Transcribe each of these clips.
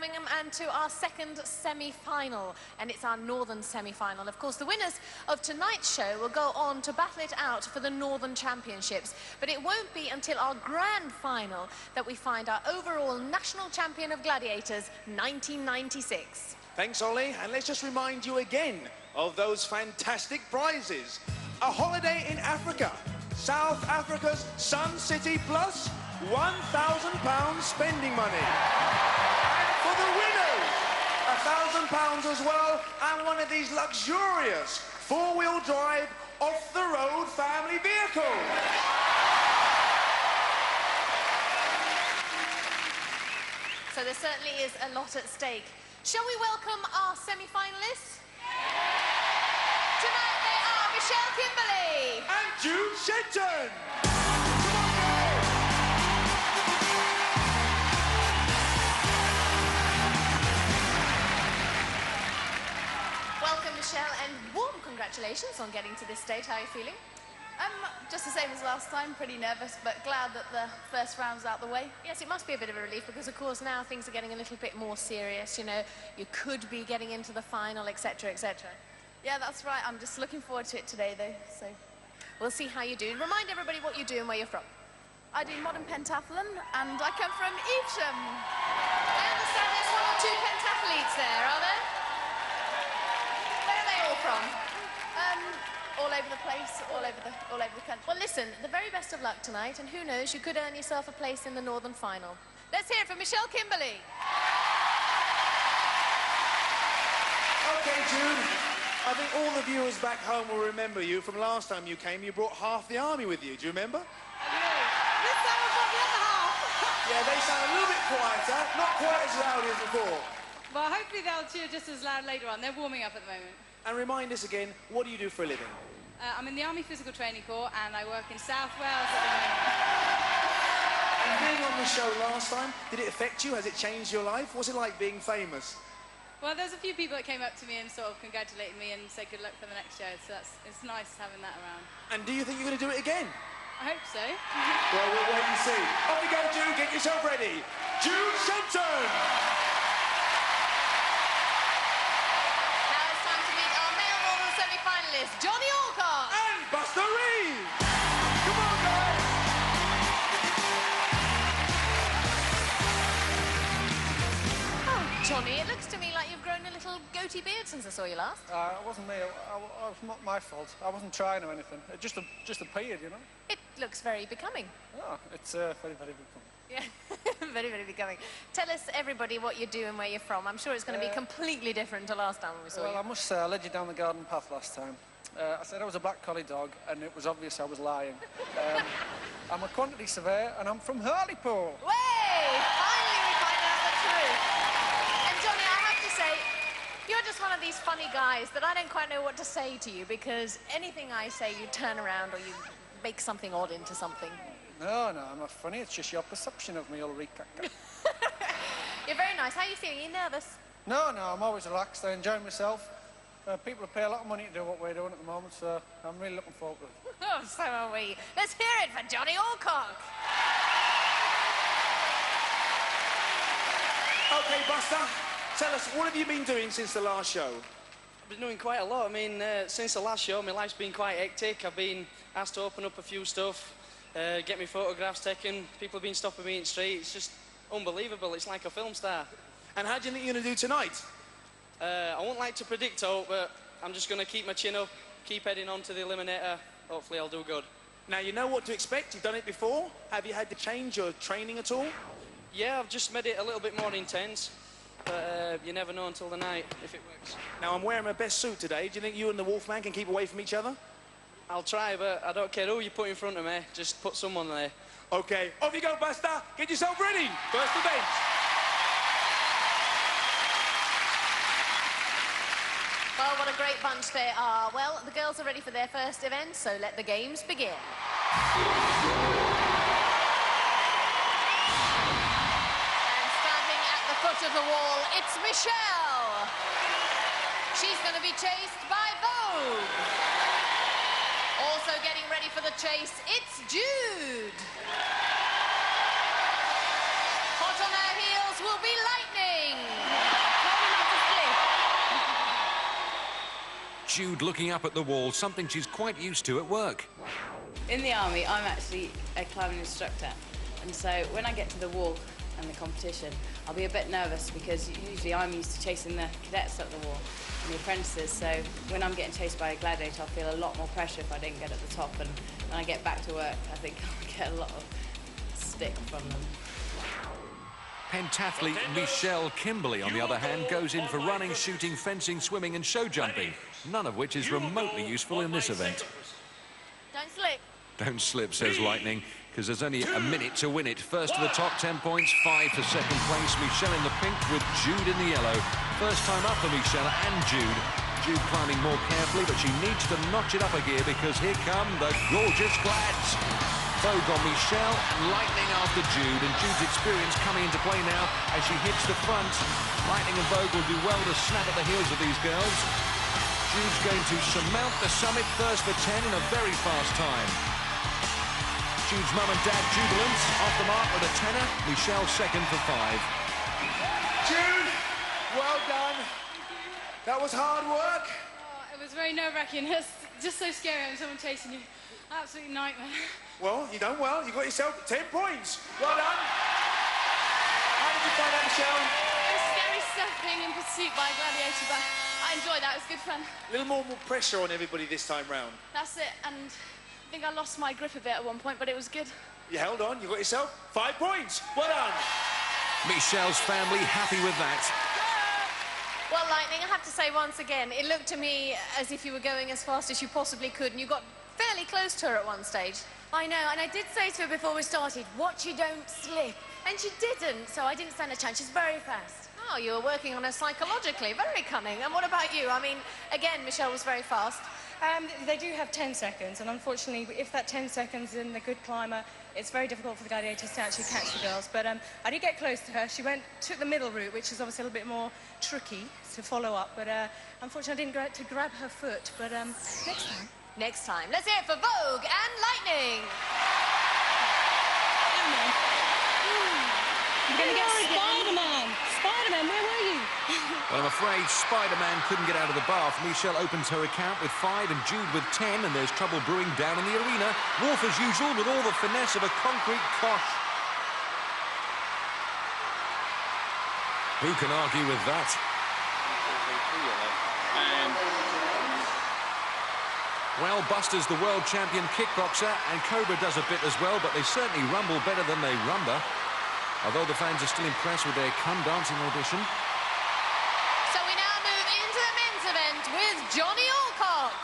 Birmingham and to our second semi-final, and it's our Northern semi-final. Of course, the winners of tonight's show will go on to battle it out for the Northern Championships, but it won't be until our grand final that we find our overall national champion of Gladiators, 1996. Thanks, Ollie, and let's just remind you again of those fantastic prizes. A holiday in Africa, South Africa's Sun City plus £1,000 spending money. And for the winners, £1,000 as well, and one of these luxurious four-wheel drive off-the-road family vehicles. So there certainly is a lot at stake. Shall we welcome our semi-finalists? Tonight they are Michelle Kimberley and Jude Shenton. Welcome, Michelle, and warm congratulations on getting to this stage. How are you feeling? Just the same as last time, pretty nervous, but glad that the first round's out the way. Yes, it must be a bit of a relief because, of course, now things are getting a little bit more serious. You know, you could be getting into the final, etc., etc. Yeah, that's right. I'm just looking forward to it today, though, so... We'll see how you do. Remind everybody what you do and where you're from. I do modern pentathlon, and I come from Evesham. I understand there's one or two pentathletes there, are there? Where are they all from? All over the place, all over the country. Well, listen, the very best of luck tonight, and who knows, you could earn yourself a place in the Northern final. Let's hear it from Michelle Kimberley. OK, Jude, I think all the viewers back home will remember you from last time you came. You brought half the army with you. Do you remember? This time I've got the other half. Yeah, they sound a little bit quieter, not quite as loud as before. Well, hopefully they'll cheer just as loud later on. They're warming up at the moment. And remind us again, what do you do for a living? I'm in the Army Physical Training Corps and I work in South Wales at the moment. And being on the show last time, did it affect you? Has it changed your life? What's it like being famous? Well, there's a few people that came up to me and sort of congratulated me and said good luck for the next show, so it's nice having that around. And do you think you're going to do it again? I hope so. Well, we'll wait and see. Off you go, Jude. Get yourself ready. Jude Shenton! Jonny Alcock and Buster Reeves. Come on, guys. Oh, Jonny, it looks to me like you've grown a little goatee beard since I saw you last. It wasn't me. It was not my fault. I wasn't trying or anything. It just appeared, you know. It looks very becoming. Oh, it's very, very becoming. Yeah, very, very becoming. Tell us, everybody, what you do and where you're from. I'm sure it's going to be completely different to last time we saw you. Well, I must say, I led you down the garden path last time. I said I was a black collie dog, and it was obvious I was lying. I'm a quantity surveyor, and I'm from Hartlepool. Way! Finally we find out the truth. And Jonny, I have to say, you're just one of these funny guys that I don't quite know what to say to you, because anything I say, you turn around or you make something odd into something. No, I'm not funny. It's just your perception of me, Ulrika. You're very nice. How are you feeling? Are you nervous? No, I'm always relaxed. I enjoy myself. People pay a lot of money to do what we're doing at the moment, so I'm really looking forward to it. Oh, so are we. Let's hear it for Jonny Alcock. OK, Buster, tell us, what have you been doing since the last show? I've been doing quite a lot. I mean, since the last show, my life's been quite hectic. I've been asked to open up a few stuff, get my photographs taken. People have been stopping me in the street. It's just unbelievable. It's like a film star. And how do you think you're going to do tonight? I won't like to predict hope, but I'm just going to keep my chin up, keep heading on to the eliminator. Hopefully I'll do good. Now, you know what to expect. You've done it before. Have you had to change your training at all? Yeah, I've just made it a little bit more intense, but you never know until the night if it works. Now, I'm wearing my best suit today. Do you think you and the Wolfman can keep away from each other? I'll try, but I don't care who you put in front of me. Just put someone there. OK, off you go, Buster. Get yourself ready. First the bench. Well, what a great bunch they are. Well, the girls are ready for their first event, so let the games begin. And standing at the foot of the wall, it's Michelle. She's going to be chased by Vogue. Also getting ready for the chase, it's Jude. Hot on her heels will be Lightning. Jude looking up at the wall, something she's quite used to at work. In the army, I'm actually a climbing instructor, and so when I get to the wall and the competition, I'll be a bit nervous because usually I'm used to chasing the cadets up the wall and the apprentices, so when I'm getting chased by a gladiator, I'll feel a lot more pressure if I didn't get at the top, and when I get back to work, I think I'll get a lot of stick from them. Pentathlete Michelle Kimberley, on the other hand, goes in for running, shooting, fencing, swimming and show jumping, none of which is remotely useful in this event. Don't slip. Don't slip, says Lightning, because there's only a minute to win it. First to the top, 10 points, 5 for second place. Michelle in the pink with Jude in the yellow. First time up for Michelle and Jude. Jude climbing more carefully, but she needs to notch it up a gear because here come the gorgeous Glads. Vogue on Michelle and Lightning after Jude, and Jude's experience coming into play now as she hits the front. Lightning and Vogue will do well to snap at the heels of these girls. Jude's going to surmount the summit first for 10 in a very fast time. Jude's mum and dad jubilant, off the mark with a tenner. Michelle second for 5. Jude, well done. That was hard work. Oh, it was very nerve-wracking. It's just so scary having someone chasing you. Absolute nightmare. Well, you done well. You got yourself 10 points. Well done. How did you find that, Michelle? It was scary stuff being in pursuit by a gladiator, but I enjoyed that. It was good fun. A little more pressure on everybody this time round. That's it, and I think I lost my grip a bit at one point, but it was good. You held on. You got yourself 5 points. Well done. Michelle's family happy with that. Well, Lightning, I have to say once again, it looked to me as if you were going as fast as you possibly could, and you got fairly close to her at one stage. I know, and I did say to her before we started, watch you don't slip. And she didn't, so I didn't stand a chance. She's very fast. Oh, you were working on her psychologically. Very cunning. And what about you? I mean, again, Michelle was very fast. They do have 10 seconds, and unfortunately, if that 10 seconds in the good climber, it's very difficult for the gladiators to actually catch the girls. But I did get close to her. She took the middle route, which is obviously a little bit more tricky to follow up. But unfortunately, I didn't get to grab her foot. But next time. Next time. Let's hear it for Vogue and Lightning. You're going to get Spider-Man. Spider-Man, where were you? Well, I'm afraid Spider-Man couldn't get out of the bath. Michelle opens her account with 5 and Jude with 10, and there's trouble brewing down in the arena. Wolf, as usual, with all the finesse of a concrete kosh. Who can argue with that? Well, Buster's the world champion kickboxer, and Cobra does a bit as well, but they certainly rumble better than they rumba. Although the fans are still impressed with their Come Dancing audition. So we now move into the men's event with Jonny Alcock.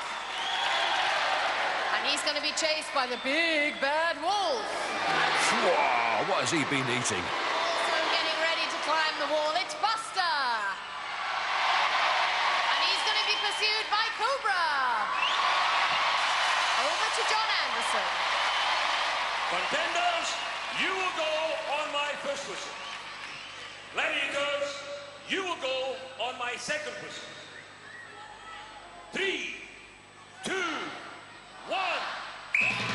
And he's going to be chased by the big bad wolf. Whoa, what has he been eating? Also getting ready to climb the wall, it's Buster. And he's going to be pursued by Cobra. Over to John Anderson. Contenders, you will go on my first whistle. Gladiators, you will go on my second whistle. 3, 2, 1.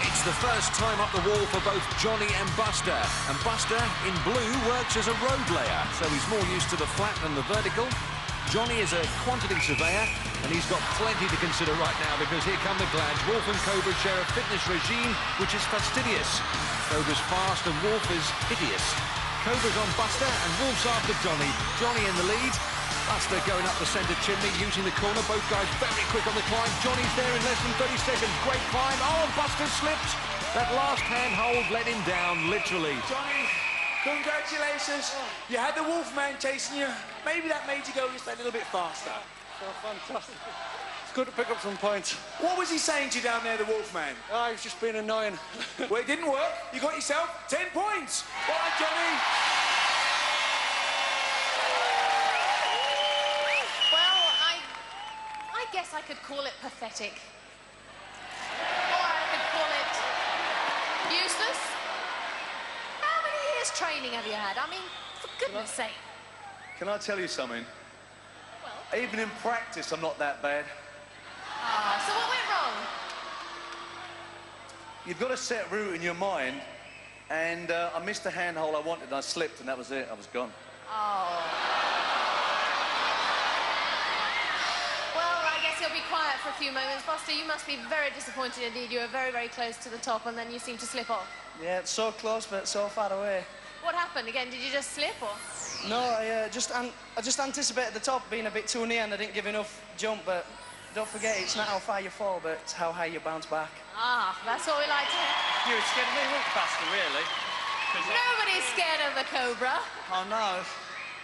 It's the first time up the wall for both Jonny and Buster. And Buster, in blue, works as a road layer, so he's more used to the flat than the vertical. Jonny is a quantity surveyor, and he's got plenty to consider right now because here come the Glads. Wolf and Cobra share a fitness regime which is fastidious. Cobra's fast and Wolf is hideous. Cobra's on Buster and Wolf's after Jonny. Jonny in the lead. Buster going up the centre chimney, using the corner. Both guys very quick on the climb. Jonny's there in less than 30 seconds. Great climb. Oh, and Buster slipped. That last handhold let him down, literally. Jonny, congratulations. You had the Wolfman chasing you. Maybe that made you go just a little bit faster. Oh, fantastic. It's good to pick up some points. What was he saying to you down there, the Wolfman? Oh, he was just being annoying. Well, it didn't work. You got yourself 10 points. Well done, Jonny. Well, I guess I could call it pathetic. Or I could call it useless. How many years training have you had? I mean, for goodness sake. Can I tell you something? Well, even in practice, I'm not that bad. So what went wrong? You've got a set route in your mind, and I missed the handhold I wanted, and I slipped, and that was it. I was gone. Oh. Well, I guess you'll be quiet for a few moments. Buster, you must be very disappointed indeed. You were very, very close to the top and then you seem to slip off. Yeah, it's so close, but so far away. What happened? Again, did you just slip, or...? No, I just anticipated the top being a bit too near and I didn't give enough jump, but don't forget, it's not how far you fall, but it's how high you bounce back. Ah, that's what we like to hear. You were scared of me, weren't you, Buster, really? Nobody's scared of the Cobra. I know.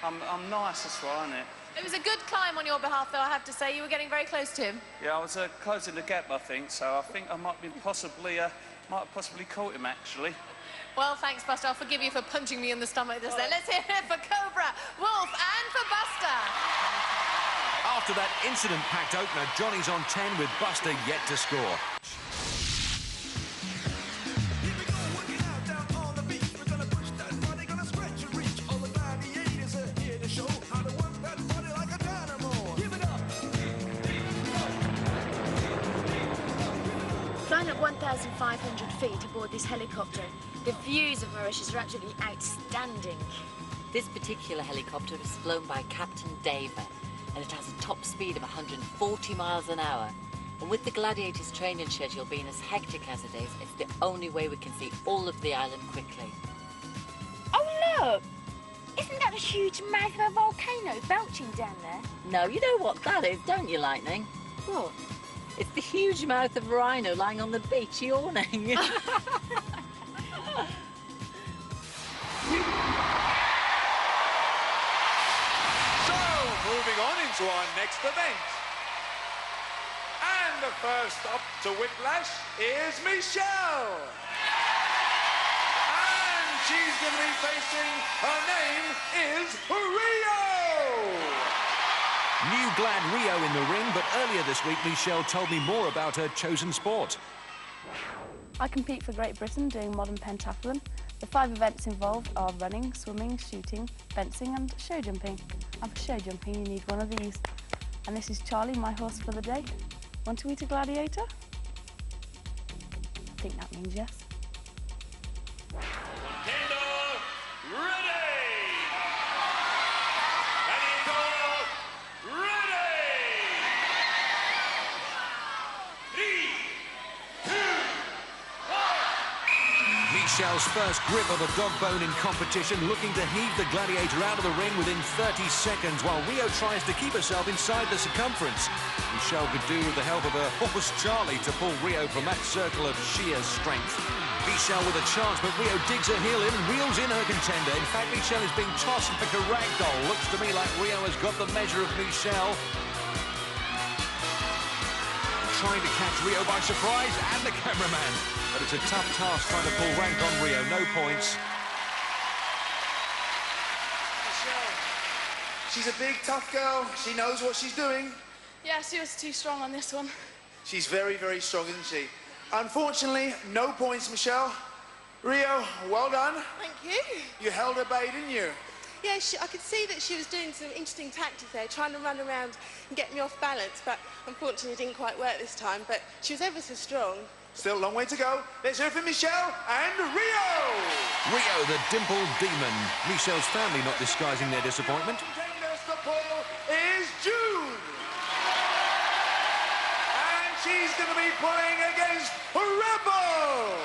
I'm nice, that's why, isn't it? It was a good climb on your behalf, though, I have to say. You were getting very close to him. Yeah, I was closing the gap, I think, so I think I might have possibly caught him, actually. Well, thanks, Buster. I'll forgive you for punching me in the stomach just then. Let's hear it for Cobra, Wolf, and for Buster. After that incident-packed opener, Johnny's on 10 with Buster yet to score. Flying at 1,500 feet aboard this helicopter, the views of Mauritius are absolutely outstanding. This particular helicopter is flown by Captain Daver, and it has a top speed of 140 miles an hour. And with the Gladiators training schedule being as hectic as it is, it's the only way we can see all of the island quickly. Oh, look! Isn't that a huge mouth of a volcano belching down there? No, you know what that is, don't you, Lightning? What? It's the huge mouth of a rhino lying on the beach yawning. So, moving on into our next event. And the first up to whiplash is Michelle. And she's going to be facing, her name is Rio. New Glad Rio in the ring, but earlier this week, Michelle told me more about her chosen sport. I compete for Great Britain doing modern pentathlon. The 5 events involved are running, swimming, shooting, fencing and show jumping. And for show jumping, you need one of these. And this is Charlie, my horse for the day. Want to meet a gladiator? I think that means yes. Michelle's first grip of a dog bone in competition, looking to heave the gladiator out of the ring within 30 seconds, while Rio tries to keep herself inside the circumference. Michelle could do with the help of her horse Charlie to pull Rio from that circle of sheer strength. Michelle with a chance, but Rio digs her heel in and reels in her contender. In fact, Michelle is being tossed like a rag doll. Looks to me like Rio has got the measure of Michelle. Trying to catch Rio by surprise, and the cameraman. But it's a tough task trying to pull rank on Rio. No points. Michelle, she's a big, tough girl. She knows what she's doing. Yeah, she was too strong on this one. She's very, very strong, isn't she? Unfortunately, no points, Michelle. Rio, well done. Thank you. You held her bay, didn't you? Yeah, I could see that she was doing some interesting tactics there, trying to run around and get me off balance, but unfortunately it didn't quite work this time, but she was ever so strong. Still a long way to go. Let's hear from Michelle and Rio. Rio, the dimpled demon. Michelle's family not disguising their disappointment. Contender to pull is Jude. And she's going to be pulling against Rebel.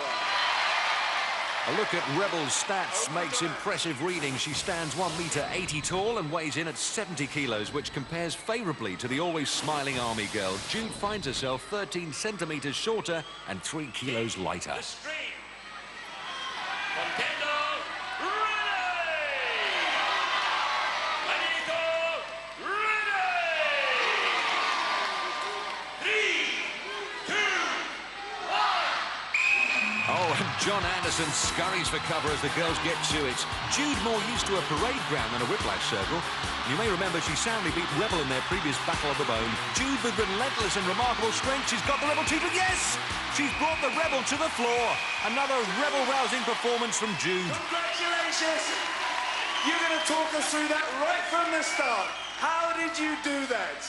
A look at Rebel's stats makes impressive reading. She stands 1 metre 80 tall and weighs in at 70 kilos, which compares favourably to the always smiling army girl. Jude finds herself 13 centimetres shorter and 3 kilos lighter. John Anderson scurries for cover as the girls get to it. Jude more used to a parade ground than a whiplash circle. You may remember she soundly beat Rebel in their previous battle of the bone. Jude with relentless and remarkable strength. She's got the Rebel cheated. Yes! She's brought the Rebel to the floor. Another Rebel-rousing performance from Jude. Congratulations! You're going to talk us through that right from the start. How did you do that?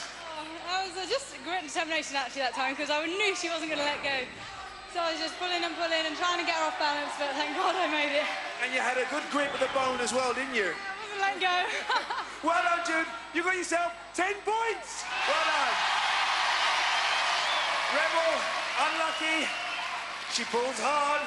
I was just great determination actually that time because I knew she wasn't going to let go. So I was just pulling and trying to get her off balance, but thank God I made it. And you had a good grip of the bone as well, didn't you? I wasn't letting go. Well done, Jude. You got yourself 10 points. Well done. Rebel, unlucky. She pulls hard.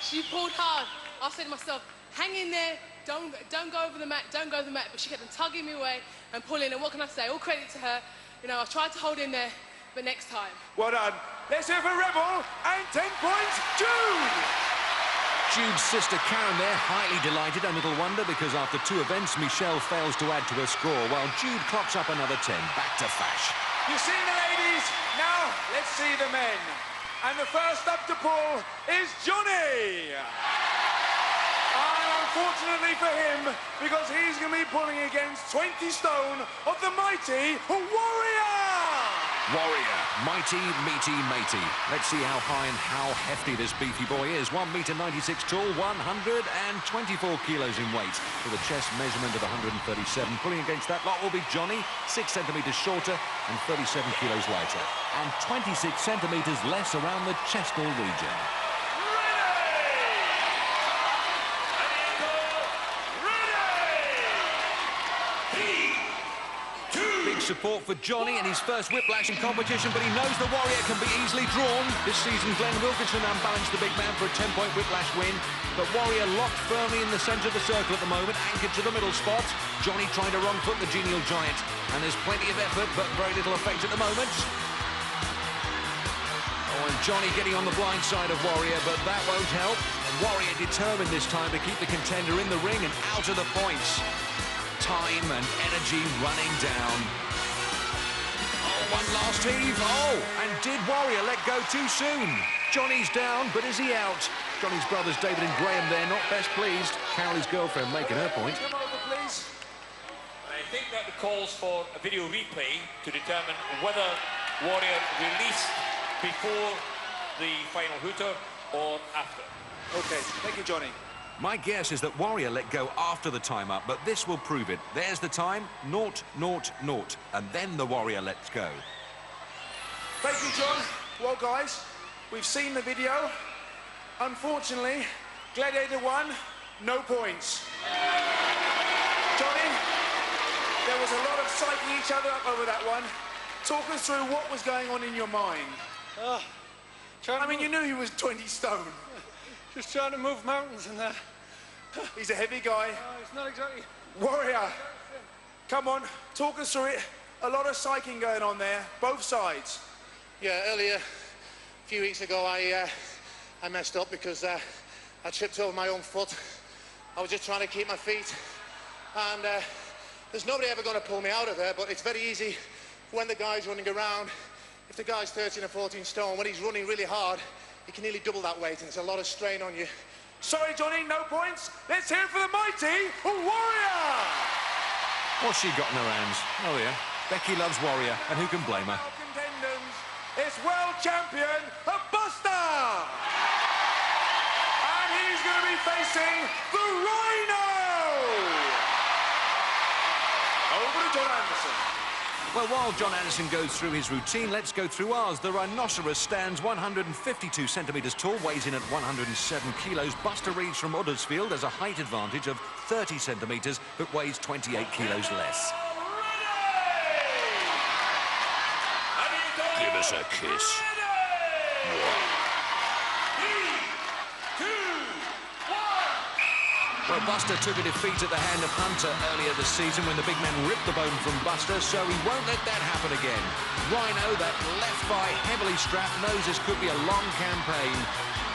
She pulled hard. I said to myself, hang in there, don't go over the mat, don't go over the mat. But she kept on tugging me away and pulling, and what can I say? All credit to her. You know, I tried to hold in there, but next time. Well done. Let's hear for Rebel, and 10 points, Jude! Jude's sister Karen there, highly delighted, and little wonder, because after 2 events, Michelle fails to add to her score, while Jude clocks up another 10. Back to Fash. You've seen the ladies, now let's see the men. And the first up to pull is Jonny. And unfortunately for him, because he's going to be pulling against 20 stone of the mighty Warrior. Warrior, mighty, meaty, matey. Let's see how high and how hefty this beefy boy is. 1 metre 96 tall, 124 kilos in weight, with a chest measurement of 137. Pulling against that lot will be Jonny, 6 centimetres shorter and 37 kilos lighter, and 26 centimetres less around the chestal region. Support for Jonny in his first whiplashing competition, but he knows the Warrior can be easily drawn. This season, Glenn Wilkinson unbalanced the big man for a 10-point whiplash win, but Warrior locked firmly in the centre of the circle at the moment, anchored to the middle spot. Jonny trying to wrong-foot the genial giant, and there's plenty of effort, but very little effect at the moment. Oh, and Jonny getting on the blind side of Warrior, but that won't help. Warrior determined this time to keep the contender in the ring and out of the points. Time and energy running down. One last heave. Oh, and did Warrior let go too soon? Jonny's down, but is he out? Jonny's brothers David and Graham there, not best pleased. Carol's girlfriend making her point. Come over, please. I think that calls for a video replay to determine whether Warrior released before the final hooter or after. Okay, thank you, Jonny. My guess is that Warrior let go after the time-up, but this will prove it. There's the time, 0-0-0, and then the Warrior lets go. Thank you, John. Well, guys, we've seen the video. Unfortunately, Gladiator 1, no points. Jonny, there was a lot of psyching each other up over that one. Talk us through what was going on in your mind. I mean, you knew he was 20 stone. Just trying to move mountains in there. He's a heavy guy. It's not exactly... Warrior, come on, talk us through it. A lot of psyching going on there, both sides. Yeah, earlier, a few weeks ago, I messed up because I tripped over my own foot. I was just trying to keep my feet. And there's nobody ever going to pull me out of there, but it's very easy when the guy's running around. If the guy's 13 or 14 stone, when he's running really hard, he can nearly double that weight, and it's a lot of strain on you. Sorry, Jonny, no points. Let's hear it for the mighty Warrior! What's she got in her hands? Oh, yeah. Becky loves Warrior, and who can blame her? Contenders, it's world champion, Buster! And he's going to be facing the Rhino! Over to John Anderson. Well, while John Anderson goes through his routine, let's go through ours. The Rhinoceros stands 152 centimetres tall, weighs in at 107 kilos. Buster Reeves from Huddersfield has a height advantage of 30 centimetres, but weighs 28 kilos less. Give us a kiss. Well, Buster took a defeat at the hand of Hunter earlier this season when the big man ripped the bone from Buster, so he won't let that happen again. Rhino, that left thigh heavily strapped, knows this could be a long campaign.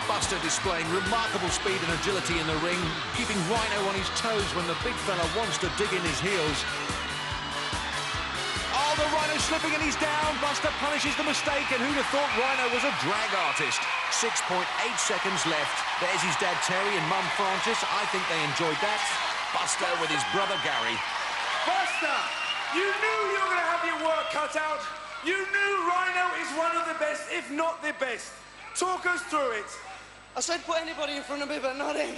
Buster displaying remarkable speed and agility in the ring, keeping Rhino on his toes when the big fella wants to dig in his heels. Oh, the Rhino's slipping and he's down. Buster punishes the mistake, and who'd have thought Rhino was a drag artist? 6.8 seconds left. There's his dad Terry and mum Francis. I think they enjoyed that. Buster with his brother Gary. Buster, you knew you were going to have your work cut out. You knew Rhino is one of the best, if not the best. Talk us through it. I said put anybody in front of me, but not him.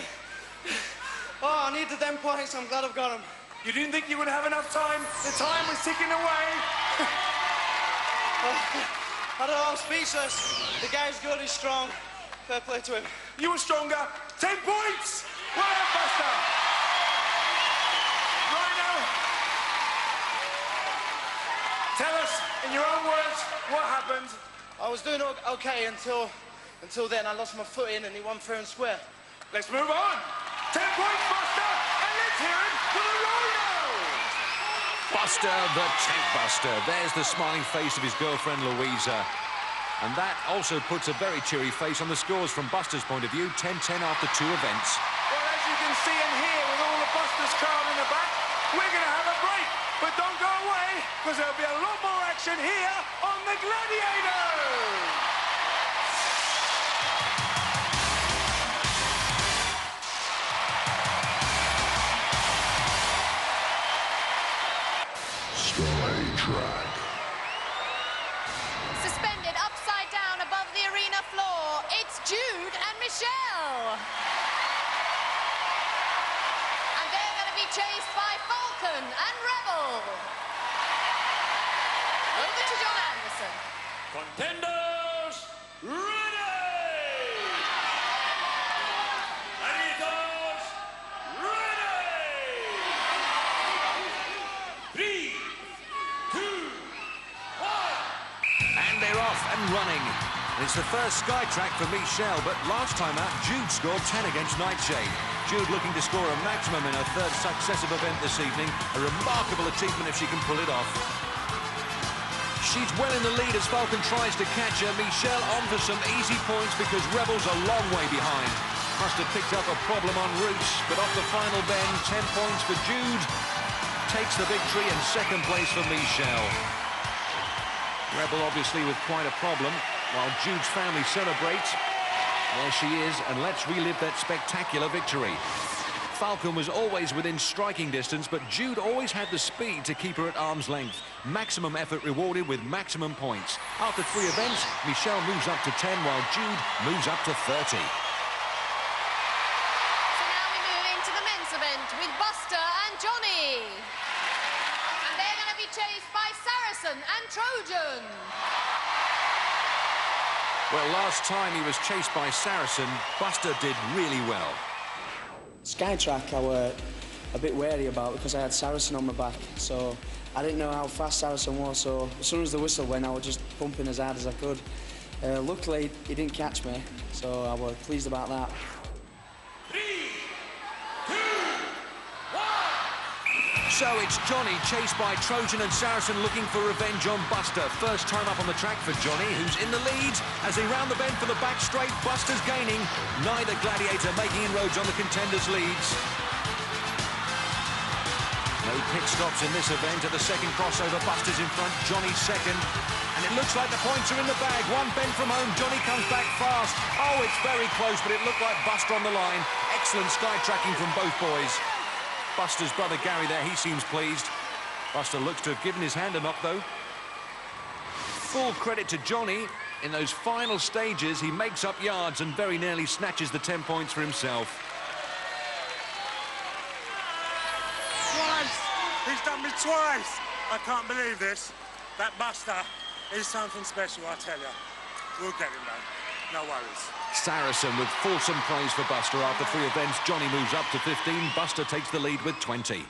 Oh, I needed them points. I'm glad I've got them. You didn't think you would have enough time? The time was ticking away. I don't know, I'm speechless. The guy's good, he's strong. Fair play to him. You were stronger. 10 points! Well done, Buster! Rhino, tell us, in your own words, what happened. I was doing okay until then. I lost my footing and he won fair and square. Let's move on. 10 points, Buster, and let's hear it for the Rhino. Buster, the tank buster. There's the smiling face of his girlfriend, Louisa. And that also puts a very cheery face on the scores from Buster's point of view. 10-10 after 2 events. Well, as you can see and hear with all the Buster's crowd in the back, we're going to have a break. But don't go away, because there'll be a lot more action here on the Gladiators. Track. Suspended upside down above the arena floor, it's Jude and Michelle. And they're going to be chased by Falcon and Rebel. Over to John Anderson. Contenders, ready! Gladiators, ready! 3, 2, 1. And they're off and running. It's the first sky track for Michelle, but last time out, Jude scored 10 against Nightshade. Jude looking to score a maximum in her third successive event this evening. A remarkable achievement if she can pull it off. She's well in the lead as Falcon tries to catch her. Michelle on for some easy points because Rebel's a long way behind. Must have picked up a problem en route, but off the final bend, 10 points for Jude. Takes the victory and second place for Michelle. Rebel obviously with quite a problem, while Jude's family celebrates. There she is, and let's relive that spectacular victory. Falcon was always within striking distance, but Jude always had the speed to keep her at arm's length. Maximum effort rewarded with maximum points. After 3 events, Michelle moves up to 10, while Jude moves up to 30. So now we move into the men's event with Buster and Jonny. And they're going to be chased by Saracen and Trojan. Well, last time he was chased by Saracen, Buster did really well. Skytrack I were a bit wary about because I had Saracen on my back, so I didn't know how fast Saracen was, so as soon as the whistle went, I was just pumping as hard as I could. Luckily, he didn't catch me, so I was pleased about that. 3, 2, 1. So it's Jonny chased by Trojan and Saracen looking for revenge on Buster. First time up on the track for Jonny, who's in the lead. As they round the bend for the back straight, Buster's gaining. Neither Gladiator making inroads on the contenders' leads. No pit stops in this event. At the second crossover, Buster's in front, Jonny's second. And it looks like the points are in the bag. One bend from home, Jonny comes back fast. Oh, it's very close, but it looked like Buster on the line. Excellent sky tracking from both boys. Buster's brother Gary there, he seems pleased. Buster looks to have given his hand a knock, though. Full credit to Jonny. In those final stages, he makes up yards and very nearly snatches the 10 points for himself. Twice! He's done me twice! I can't believe this. That Buster is something special, I tell you. We'll get him, though. No worries. Saracen with fulsome praise for Buster. After 3 events, Jonny moves up to 15. Buster takes the lead with 20.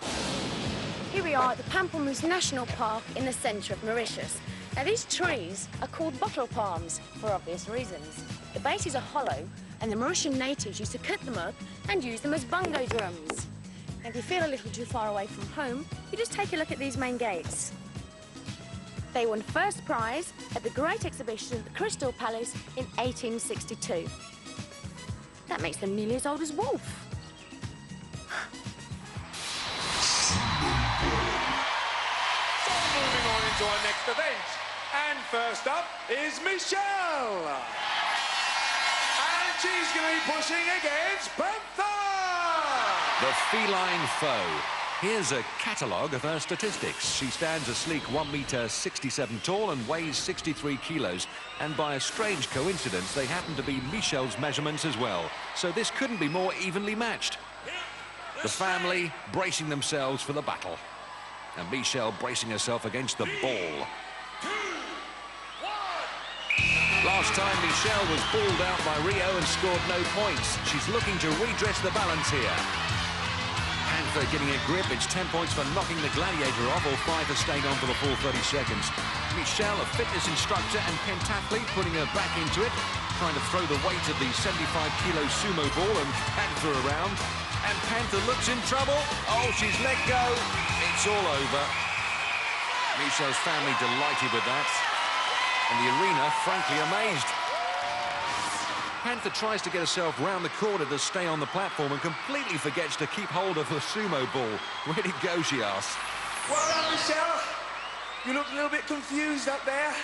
Here we are at the Pamplemousse National Park in the centre of Mauritius. Now, these trees are called bottle palms for obvious reasons. The bases are hollow, and the Mauritian natives used to cut them up and use them as bongo drums. Now, if you feel a little too far away from home, you just take a look at these main gates. They won first prize at the Great Exhibition at the Crystal Palace in 1862. That makes them nearly as old as Wolf. So moving on into our next event. And first up is Michelle. And she's going to be pushing against Panther. The feline foe. Here's a catalogue of her statistics. She stands a sleek 1.67 m tall and weighs 63 kilos. And by a strange coincidence, they happen to be Michelle's measurements as well. So this couldn't be more evenly matched. The family bracing themselves for the battle. And Michelle bracing herself against the ball. Last time, Michelle was balled out by Rio and scored no points. She's looking to redress the balance here. Panther getting a grip. It's 10 points for knocking the Gladiator off, or 5 for staying on for the full 30 seconds. Michelle, a fitness instructor and pentathlete, putting her back into it, trying to throw the weight of the 75-kilo sumo ball and Panther around. And Panther looks in trouble. Oh, she's let go. It's all over. Michelle's family delighted with that. And the arena, frankly, amazed. Panther tries to get herself round the corner to stay on the platform and completely forgets to keep hold of the sumo ball. Where'd it go, she asks. Well done, Michelle. You look a little bit confused up there.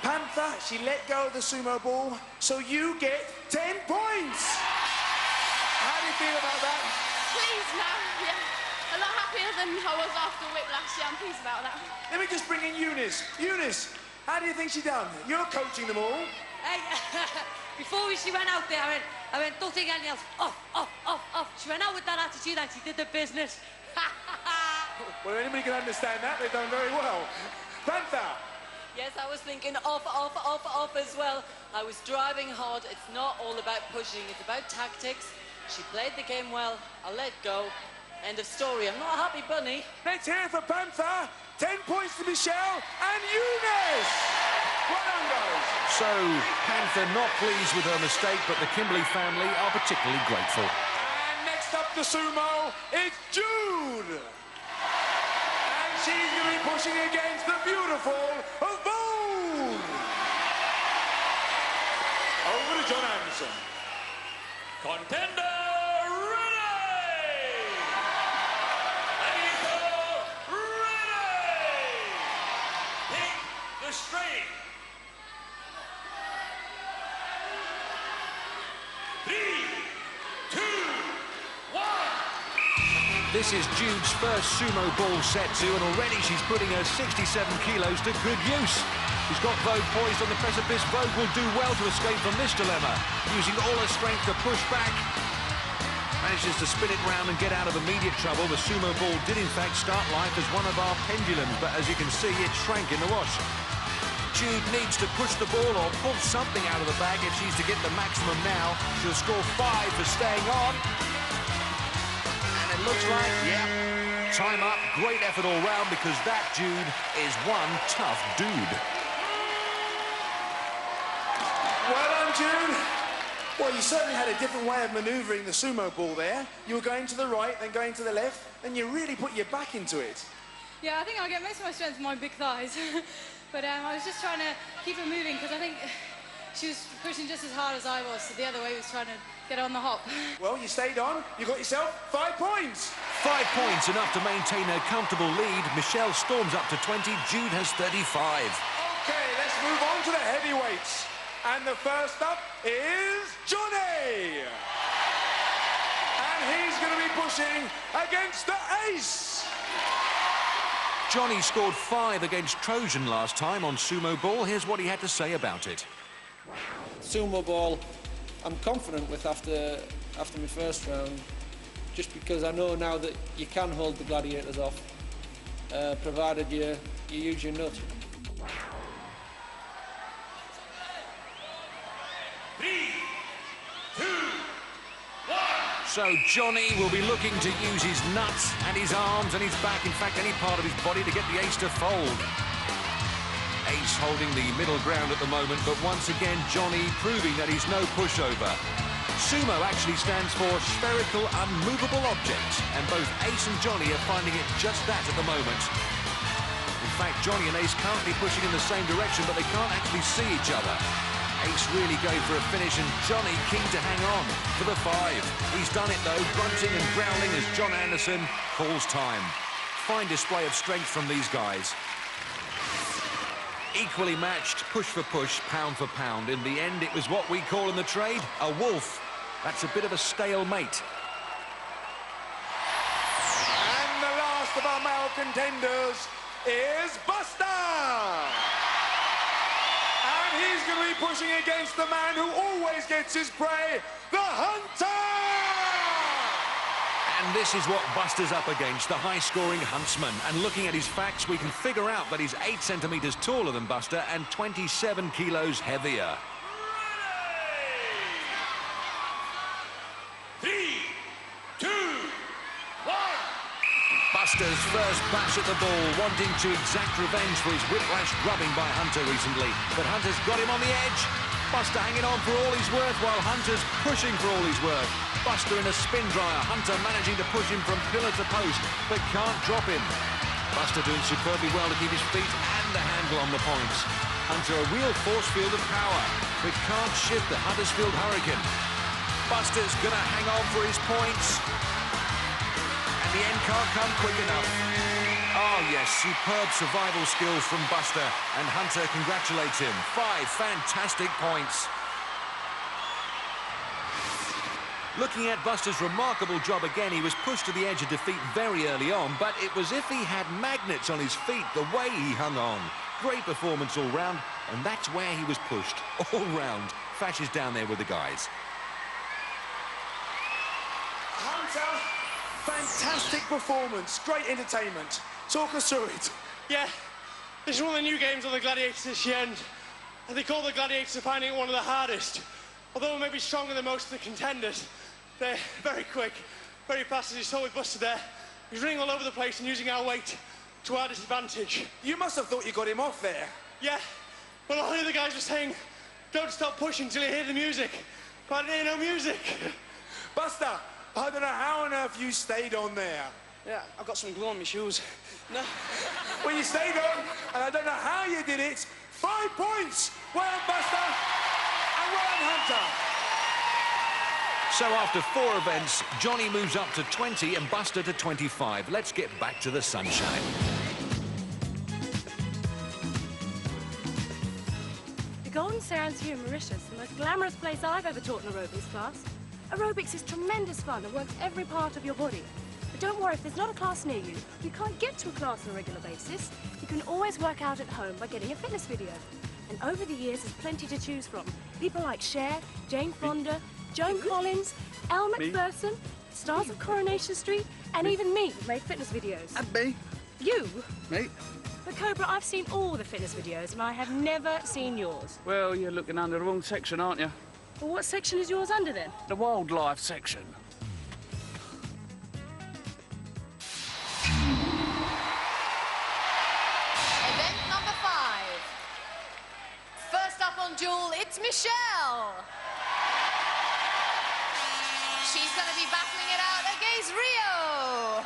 Panther, she let go of the sumo ball, so you get 10 points. How do you feel about that? Pleased now, yeah. A lot happier than I was after Whip last year. I'm pleased about that. Let me just bring in Eunice. Eunice, how do you think she done? You're coaching them all. Hey, before she went out there, I went, don't think anything else. Off, off, off, off. She went out with that attitude and she did the business. Well, anybody can understand that. They've done very well. Panther. Yes, I was thinking off, off, off, off as well. I was driving hard. It's not all about pushing. It's about tactics. She played the game well. I let go. End of story. I'm not a happy bunny. Let's hear it for Panther. 10 points to Michelle and Eunice. Well done, guys. So, Panther not pleased with her mistake, but the Kimberley family are particularly grateful. And next up the sumo, it's Jude. And she's going to be pushing against the beautiful Yvonne. Over to John Anderson. Contender ready! Ladies ready! Take the straight. 3, 2, 1. This is Jude's first sumo ball set to, and already she's putting her 67 kilos to good use. She's got Vogue poised on the precipice. Vogue will do well to escape from this dilemma, using all her strength to push back. Manages to spin it round and get out of immediate trouble. The sumo ball did in fact start life as one of our pendulums, but as you can see, it shrank in the wash. Jude needs to push the ball or pull something out of the bag if she's to get the maximum now. She'll score 5 for staying on. And it looks like, yeah, time up. Great effort all round, because that, Jude, is one tough dude. Well done, Jude. Well, you certainly had a different way of manoeuvring the sumo ball there. You were going to the right, then going to the left, and you really put your back into it. Yeah, I think I get most of my strength from my big thighs. But I was just trying to keep her moving, because I think she was pushing just as hard as I was, so the other way was trying to get on the hop. Well, you stayed on. You got yourself 5 points. 5 points, enough to maintain her comfortable lead. Michelle storms up to 20. Jude has 35. OK, let's move on to the heavyweights. And the first up is Jonny. And he's going to be pushing against the ace. Jonny scored 5 against Trojan last time on sumo ball. Here's what he had to say about it. Sumo ball, I'm confident with after my first round, just because I know now that you can hold the Gladiators off, provided you use your nut. 3, 2, 1. So Jonny will be looking to use his nuts and his arms and his back, in fact any part of his body, to get the ace to fold. Ace holding the middle ground at the moment, but once again Jonny proving that he's no pushover. Sumo actually stands for spherical unmovable object, and both Ace and Jonny are finding it just that at the moment. In fact, Jonny and Ace currently pushing in the same direction, but they can't actually see each other. Ace really going for a finish, and Jonny keen to hang on for the 5. He's done it though, grunting and growling as John Anderson calls time. Fine display of strength from these guys. Equally matched, push for push, pound for pound. In the end, it was what we call in the trade a wolf. That's a bit of a stalemate. And the last of our male contenders is Buster. And he's going to be pushing against the man who always gets his prey, the Hunter! And this is what Buster's up against, the high-scoring huntsman. And looking at his facts, we can figure out that he's 8 centimetres taller than Buster and 27 kilos heavier. 3, 2, 1. Buster's first bash at the ball, wanting to exact revenge for his whiplash grubbing by Hunter recently. But Hunter's got him on the edge. Buster hanging on for all he's worth, while Hunter's pushing for all he's worth. Buster in a spin dryer. Hunter managing to push him from pillar to post, but can't drop him. Buster doing superbly well to keep his feet and the handle on the points. Hunter a real force field of power, but can't shift the Huddersfield Hurricane. Buster's going to hang on for his points. And the end can't come quick enough. Oh, yes, superb survival skills from Buster. And Hunter congratulates him. 5 fantastic points. Looking at Buster's remarkable job again, he was pushed to the edge of defeat very early on, but it was as if he had magnets on his feet, the way he hung on. Great performance all round, and that's where he was pushed, all round. Fash is down there with the guys. Hunter, fantastic performance, great entertainment. Talk us through it. Yeah, this is one of the new games on the Gladiators this year, and I think all the Gladiators are finding it one of the hardest. Although we may be stronger than most of the contenders, they're very quick, very fast, as you saw with Buster there. He's running all over the place and using our weight to our disadvantage. You must have thought you got him off there. Yeah, well, all the other guys were saying, don't stop pushing till you hear the music. But I didn't hear no music. Buster, I don't know how on earth you stayed on there. Yeah, I've got some glue on my shoes. No. Well, you stayed on, and I don't know how you did it. 5 points. Well done, Buster, and well done, Hunter. So after 4 events, Jonny moves up to 20 and Buster to 25. Let's get back to the sunshine. The Golden Sands here in Mauritius, the most glamorous place I've ever taught an aerobics class. Aerobics is tremendous fun and works every part of your body. But don't worry, if there's not a class near you, you can't get to a class on a regular basis. You can always work out at home by getting a fitness video. And over the years, there's plenty to choose from. People like Cher, Jane Fonda, Joan Collins, Elle Macpherson, stars of Coronation Street, and even me who made fitness videos. And me. You? Me. But Cobra, I've seen all the fitness videos, and I have never seen yours. Well, you're looking under the wrong section, aren't you? Well, what section is yours under, then? The wildlife section. Event number 5. First up on Duel, it's Michelle. She's going to be battling it out against Rio.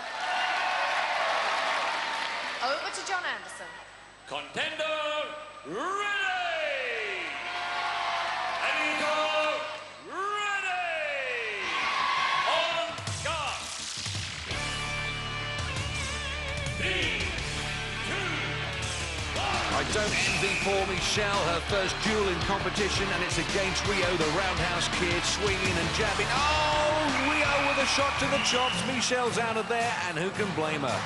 Over to John Anderson. Contender, ready! Anito, ready! On guard! 3, 2, 1. I don't envy poor Michelle, her first duel in competition, and it's against Rio, the roundhouse kid, swinging and jabbing. Oh, Rio with a shot to the chops. Michelle's out of there, and who can blame her?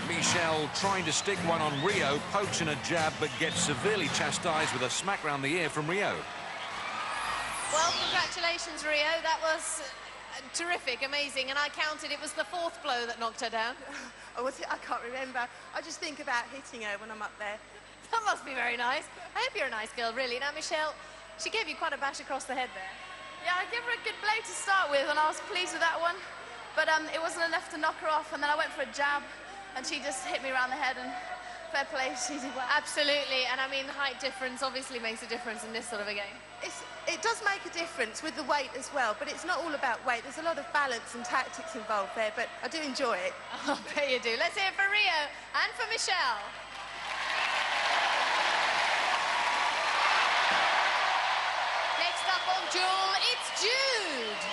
Michelle trying to stick one on Rio, pokes in a jab, but gets severely chastised with a smack round the ear from Rio. Well, congratulations, Rio. That was terrific, amazing, and I counted it was the 4th blow that knocked her down. Oh, was it? I can't remember. I just think about hitting her when I'm up there. That must be very nice. I hope you're a nice girl, really. Now, Michelle, she gave you quite a bash across the head there. Yeah, I gave her a good blow to start with, and I was pleased with that one. But it wasn't enough to knock her off, and then I went for a jab, and she just hit me around the head, and fair play, she did well. Absolutely, and I mean, the height difference obviously makes a difference in this sort of a game. It does make a difference with the weight as well, but it's not all about weight. There's a lot of balance and tactics involved there, but I do enjoy it. I bet you do. Let's hear it for Rio and for Michelle. Next up on Duel, it's Jude.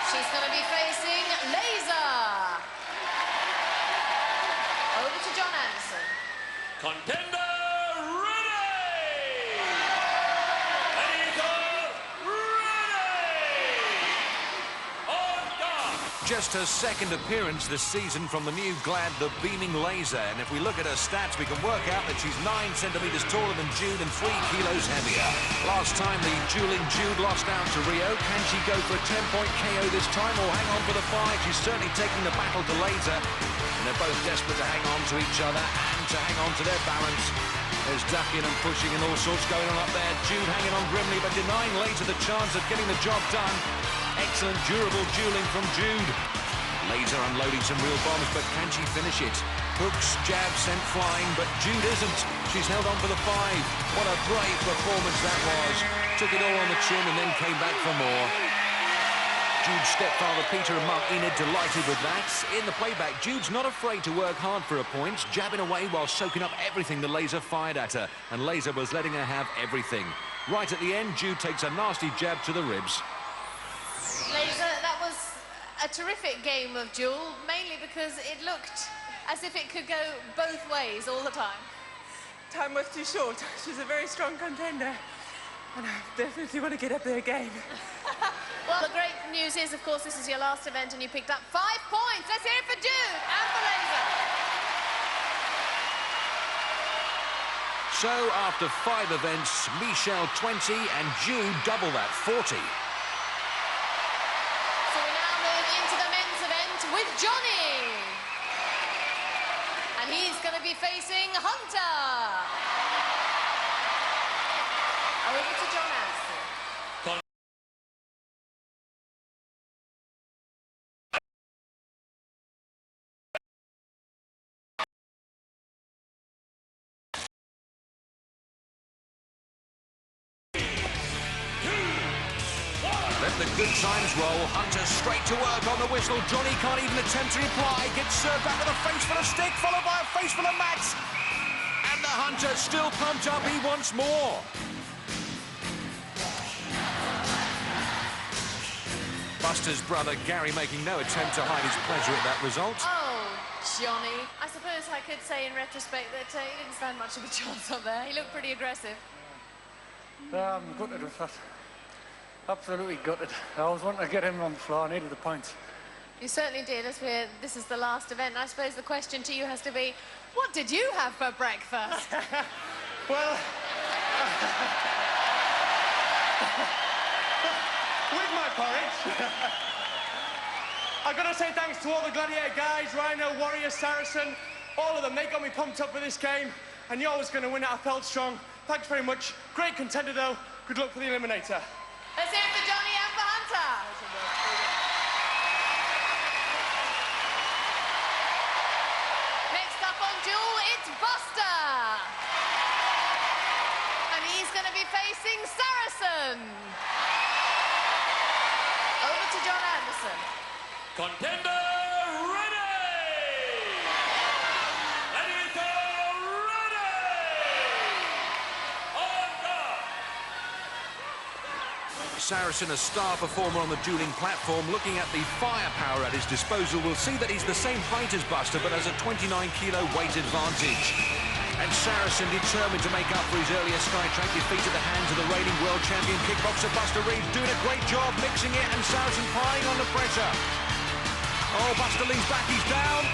She's going to be facing Laser. Over to John Anderson. Contender, ready! Anito, ready! On guard! Just her 2nd appearance this season from the new Glad, the Beaming Laser. And if we look at her stats, we can work out that she's 9 centimetres taller than Jude and 3 kilos heavier. Last time, the dueling Jude lost out to Rio. Can she go for a 10-point KO this time or hang on for the 5? She's certainly taking the battle to Laser. And they're both desperate to hang on to each other and to hang on to their balance. There's ducking and pushing and all sorts going on up there. Jude hanging on grimly, but denying Laser the chance of getting the job done. Excellent, durable dueling from Jude. Laser unloading some real bombs, but can she finish it? Hooks, jabs sent flying, but Jude isn't. She's held on for the 5. What a brave performance that was. Took it all on the chin and then came back for more. Jude's stepfather Peter and Mum Enid delighted with that. In the playback, Jude's not afraid to work hard for her points, jabbing away while soaking up everything the Laser fired at her, and Laser was letting her have everything. Right at the end, Jude takes a nasty jab to the ribs. Laser, that was a terrific game of Duel, mainly because it looked as if it could go both ways all the time. Time was too short. She's a very strong contender, and I definitely want to get up there again. Well, the great news is, of course, this is your last event and you picked up 5 points. Let's hear it for Jude and for Laser. So, after 5 events, Michelle 20 and Jude double that, 40. So we now move into the men's event with Jonny. And he's going to be facing Hunter. Over to John Anderson. Let the good times roll. Hunter straight to work on the whistle. Jonny can't even attempt to reply. Gets served back with a face full of stick, followed by a face full of mats. And the Hunter still pumped up. He wants more. Buster's brother Gary making no attempt to hide his pleasure at that result. Oh, Jonny. I suppose I could say in retrospect that he didn't stand much of a chance up there. He looked pretty aggressive. I'm gutted with that. Absolutely gutted. I was wanting to get him on the floor. I needed the points. You certainly did, as this is the last event. I suppose the question to you has to be, what did you have for breakfast? Well, with my porridge. I've got to say thanks to all the Gladiator guys, Rhino, Warrior, Saracen, all of them. They got me pumped up for this game, and you're always going to win it. I felt strong. Thanks very much. Great contender, though. Good luck for the Eliminator. Let's hear it for Jonny and for Hunter. Next up on Duel, it's Buster. And he's going to be facing Saracen. Over to John Anderson. Contender ready! Gladiator ready! On guard! Saracen, a star performer on the dueling platform, looking at the firepower at his disposal, will see that he's the same height as Buster, but has a 29-kilo weight advantage. And Saracen, determined to make up for his earlier Skytrack defeat at the hands of the reigning world champion kickboxer Buster Reeves, doing a great job mixing it, and Saracen piling on the pressure. Oh, Buster leans back, he's down.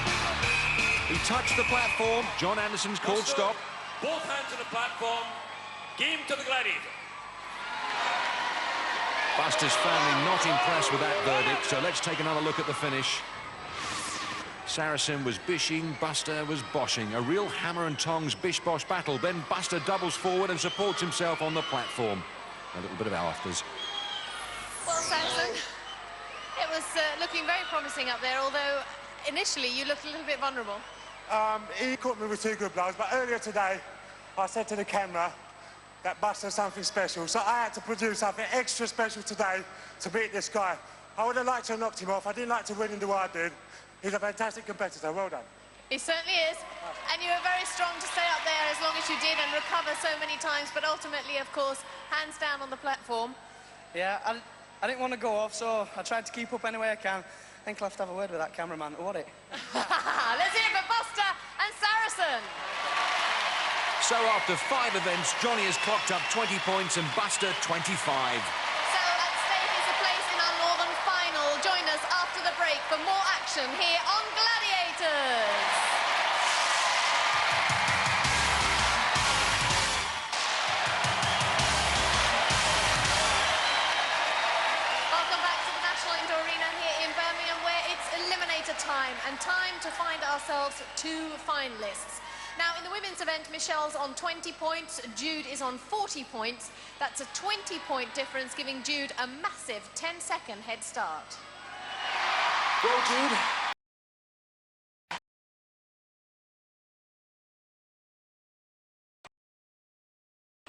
He touched the platform. John Anderson's called stop. Both hands on the platform. Game to the Gladiator. Buster's family not impressed with that verdict, so let's take another look at the finish. Saracen was bishing, Buster was boshing. A real hammer and tongs bish-bosh battle. Then Buster doubles forward and supports himself on the platform. A little bit of afters. Well, Saracen, it was looking very promising up there, although initially you looked a little bit vulnerable. He caught me with 2 good blows, but earlier today I said to the camera that Buster's something special, so I had to produce something extra special today to beat this guy. I would have liked to have knocked him off. I didn't like to win in the way I did. He's a fantastic competitor. Well done. He certainly is. And you were very strong to stay up there as long as you did and recover so many times, but ultimately, of course, hands down on the platform. Yeah, I didn't want to go off, so I tried to keep up any way I can. I think I'll have to have a word with that cameraman, what it? Let's hear it for Buster and Saracen. So after 5 events, Jonny has clocked up 20 points and Buster 25. So at stake is a place in our Northern final. Join us after the break for more action here on Gladiators. Welcome back to the National Indoor Arena here in Birmingham, where it's eliminator time and time to find ourselves 2 finalists. Now, in the women's event, Michelle's on 20 points, Jude is on 40 points. That's a 20-point difference, giving Jude a massive 10-second head start. Go, Jude.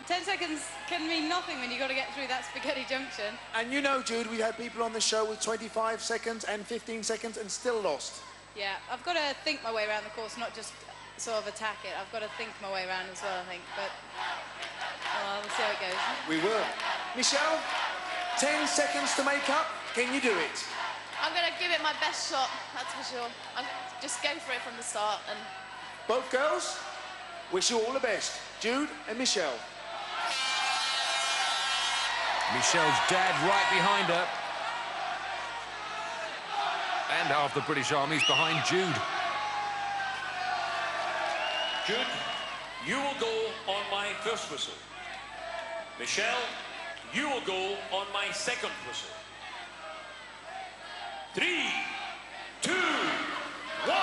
Ten seconds can mean nothing when you've got to get through that spaghetti junction. And you know, Jude, we had people on the show with 25 seconds and 15 seconds and still lost. Yeah, I've got to think my way around the course, not just sort of attack it. I've got to think my way around as well, I think. But we'll see how it goes. We will. Michelle, 10 seconds to make up. Can you do it? I'm going to give it my best shot, that's for sure. I'm just go for it from the start. And both girls, wish you all the best. Jude and Michelle. Michelle's dad right behind her. And half the British Army's behind Jude. Jude, you will go on my first whistle. Michelle, you will go on my second whistle. 3, 2, 1.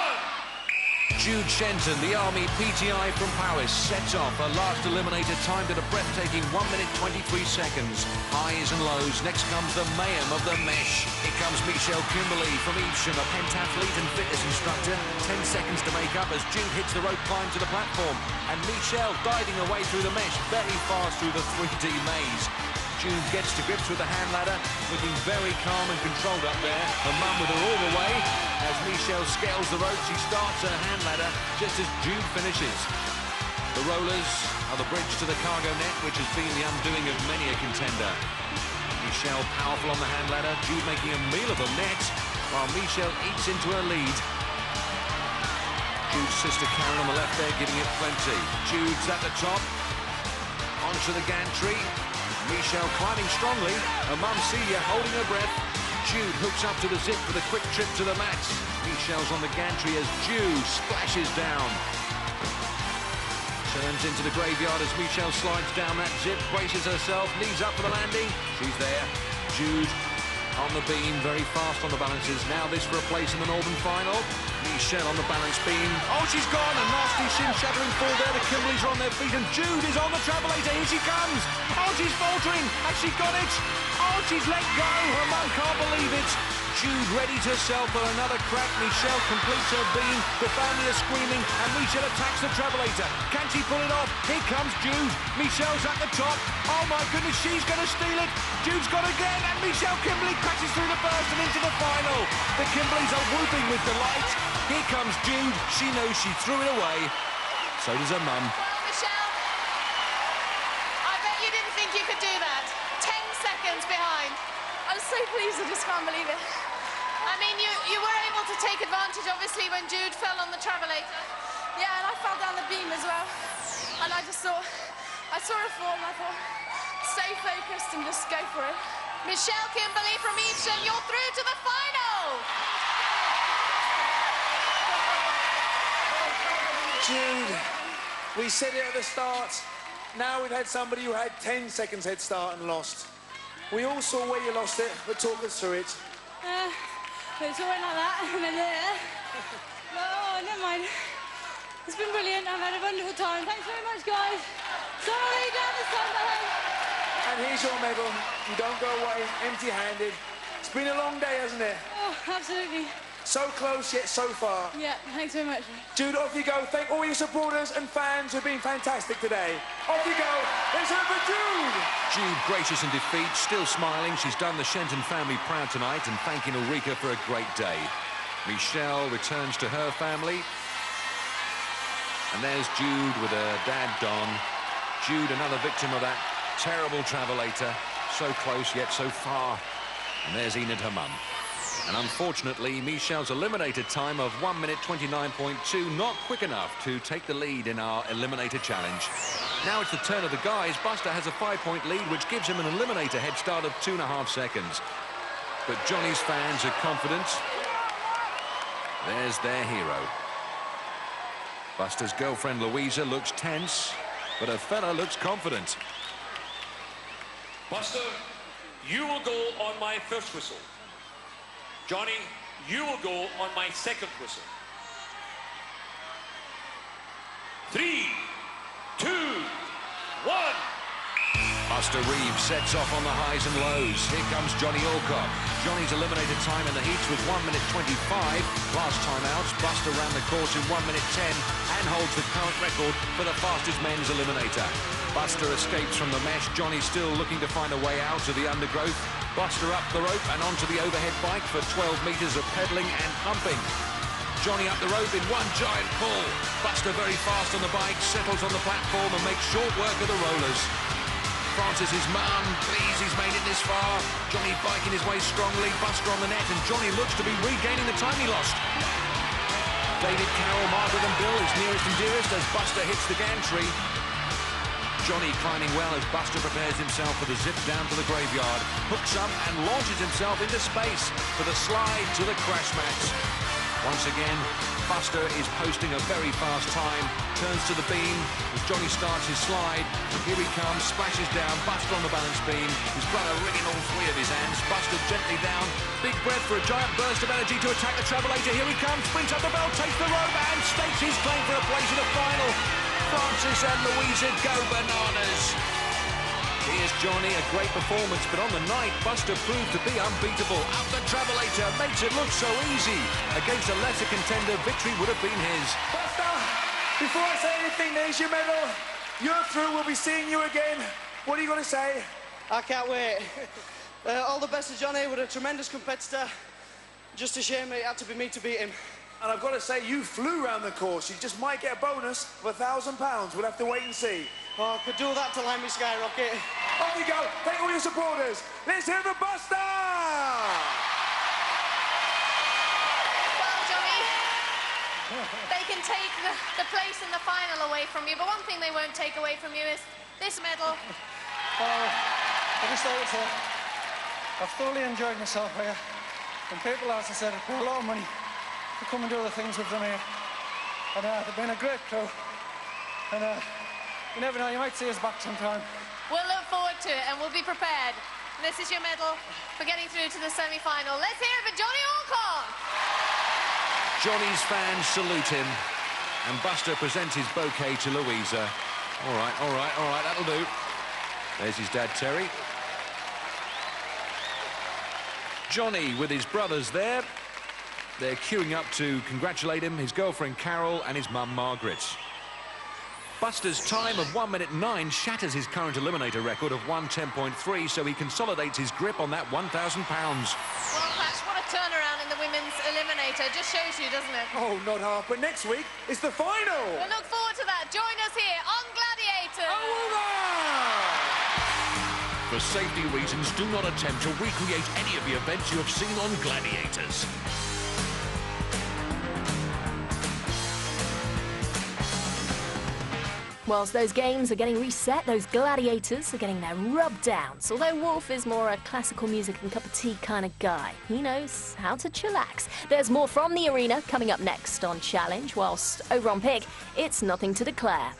Jude Shenton, the Army PTI from Powys, sets off her last eliminator, timed at a breathtaking 1 minute 23 seconds. Highs and lows. Next comes the mayhem of the mesh. Here comes Michelle Kimberley from Evesham, a pentathlete and fitness instructor. 10 seconds to make up as Jude hits the rope climb to the platform. And Michelle diving away through the mesh, very fast through the 3D maze. Jude gets to grips with the hand ladder, looking very calm and controlled up there. Her mum with her all the way. As Michelle scales the rope, she starts her hand ladder just as Jude finishes. The rollers are the bridge to the cargo net, which has been the undoing of many a contender. Michelle powerful on the hand ladder, Jude making a meal of the net, while Michelle eats into her lead. Jude's sister Karen on the left there, giving it plenty. Jude's at the top, onto the gantry. Michelle climbing strongly, her mum Celia holding her breath. Jude hooks up to the zip for the quick trip to the mat. Michelle's on the gantry as Jude splashes down. Turns into the graveyard as Michelle slides down that zip, braces herself, knees up for the landing. She's there. Jude on the beam, very fast on the balances. Now this for a place in the Northern Final. Michelle on the balance beam. Oh, she's gone. A nasty shin-shattering fall there. The Kimberleys are on their feet and Jude is on the travelator. Here she comes. Oh, she's faltering. Has she got it? Oh, she's let go. Her mum can't believe it. Jude readies herself for another crack. Michelle completes her beam. The family are screaming and Michelle attacks the travelator. Can she pull it off? Here comes Jude. Michelle's at the top. Oh my goodness, she's going to steal it. Jude's got again and Michelle Kimberley crashes through the first and into the final. The Kimberleys are whooping with delight. Here comes Jude. She knows she threw it away. So does her mum. Well, Michelle, I bet you didn't think you could do that. 10 seconds behind. I'm so pleased, I just can't believe it. I mean, you were able to take advantage, obviously, when Jude fell on the travelator. Yeah, and I fell down the beam as well. And I just thought, I saw her fall and I thought, stay focused and just go for it. Michelle Kimberley from Evesham, you're through to the final! Jude, we said it at the start. Now we've had somebody who had 10 seconds head start and lost. We all saw where you lost it, but talk us through it. It was all went like that, and then there. Oh, never mind. It's been brilliant. I've had a wonderful time. Thanks very much, guys. Sorry, down this time, but And here's your medal. You don't go away empty-handed. It's been a long day, hasn't it? Oh, absolutely. So close, yet so far. Yeah, thanks very much. Jude, off you go. Thank all your supporters and fans who've been fantastic today. Off you go. It's over for Jude. Jude, gracious in defeat, still smiling. She's done the Shenton family proud tonight and thanking Ulrika for a great day. Michelle returns to her family. And there's Jude with her dad, Don. Jude, another victim of that terrible travelator. So close, yet so far. And there's Enid, her mum. And unfortunately, Michelle's eliminated time of 1 minute 29.2, not quick enough to take the lead in our eliminator challenge. Now it's the turn of the guys. Buster has a 5-point lead, which gives him an eliminator head start of 2.5 seconds. But Johnny's fans are confident. There's their hero. Buster's girlfriend, Louisa, looks tense, but her fella looks confident. Buster, you will go on my first whistle. Johnny, you will go on my second whistle. 3, Buster Reeves sets off on the highs and lows. Here comes Jonny Alcock. Johnny's eliminated time in the heats was 1 minute 25. Last time out, Buster ran the course in 1 minute 10 and holds the current record for the fastest men's eliminator. Buster escapes from the mesh. Johnny still looking to find a way out of the undergrowth. Buster up the rope and onto the overhead bike for 12 metres of pedalling and pumping. Johnny up the rope in one giant pull. Buster very fast on the bike, settles on the platform and makes short work of the rollers. Francis is mum, pleased he's made it this far. Johnny biking his way strongly, Buster on the net, and Johnny looks to be regaining the time he lost. David, Carol, Margaret and Bill is nearest and dearest as Buster hits the gantry. Johnny climbing well as Buster prepares himself for the zip down to the graveyard, hooks up and launches himself into space for the slide to the crash mats. Once again, Buster is posting a very fast time, turns to the beam as Johnny starts his slide. Here he comes, splashes down, Buster on the balance beam, his brother wringing all three of his hands. Buster gently down, big breath for a giant burst of energy to attack the travelator. Here he comes, sprints up the belt, takes the rope and stakes his claim for a place in the final. Francis and Louisa go bananas. Here's Johnny, a great performance, but on the night, Buster proved to be unbeatable. Up the travelator, makes it look so easy. Against a lesser contender, victory would have been his. Buster, before I say anything, there's your medal. You're through, we'll be seeing you again. What are you going to say? I can't wait. All the best to Johnny, with a tremendous competitor. Just a shame it had to be me to beat him. And I've got to say, you flew round the course. You just might get a bonus of £1,000. We'll have to wait and see. Oh, I could do that to land me skyrocket. Off you go. Thank all your supporters. Let's hear the Buster! Well, Johnny, they can take the place in the final away from you, but one thing they won't take away from you is this medal. I just thought I've thoroughly enjoyed myself here. And people, as I said, have paid a lot of money to come and do the things we've done here. And they've been a great crew. And you never know, you might see us back sometime. We'll look forward to it and we'll be prepared. This is your medal for getting through to the semi-final. Let's hear it for Jonny Alcock. Johnny's fans salute him and Buster presents his bouquet to Louisa. All right, that'll do. There's his dad, Terry. Johnny with his brothers there. They're queuing up to congratulate him, his girlfriend Carol and his mum Margaret. Buster's time of 1 minute 9 shatters his current eliminator record of 1:10.3, so he consolidates his grip on that £1,000. Well, Patch, what a turnaround in the women's eliminator. Just shows you, doesn't it? Oh, not half, but next week is the final. We'll look forward to that. Join us here on Gladiators. For safety reasons, do not attempt to recreate any of the events you have seen on Gladiators. Whilst those games are getting reset, those gladiators are getting their rub downs. Although Wolf is more a classical music and cup of tea kind of guy, he knows how to chillax. There's more from the arena coming up next on Challenge, whilst over on Pig, it's nothing to declare.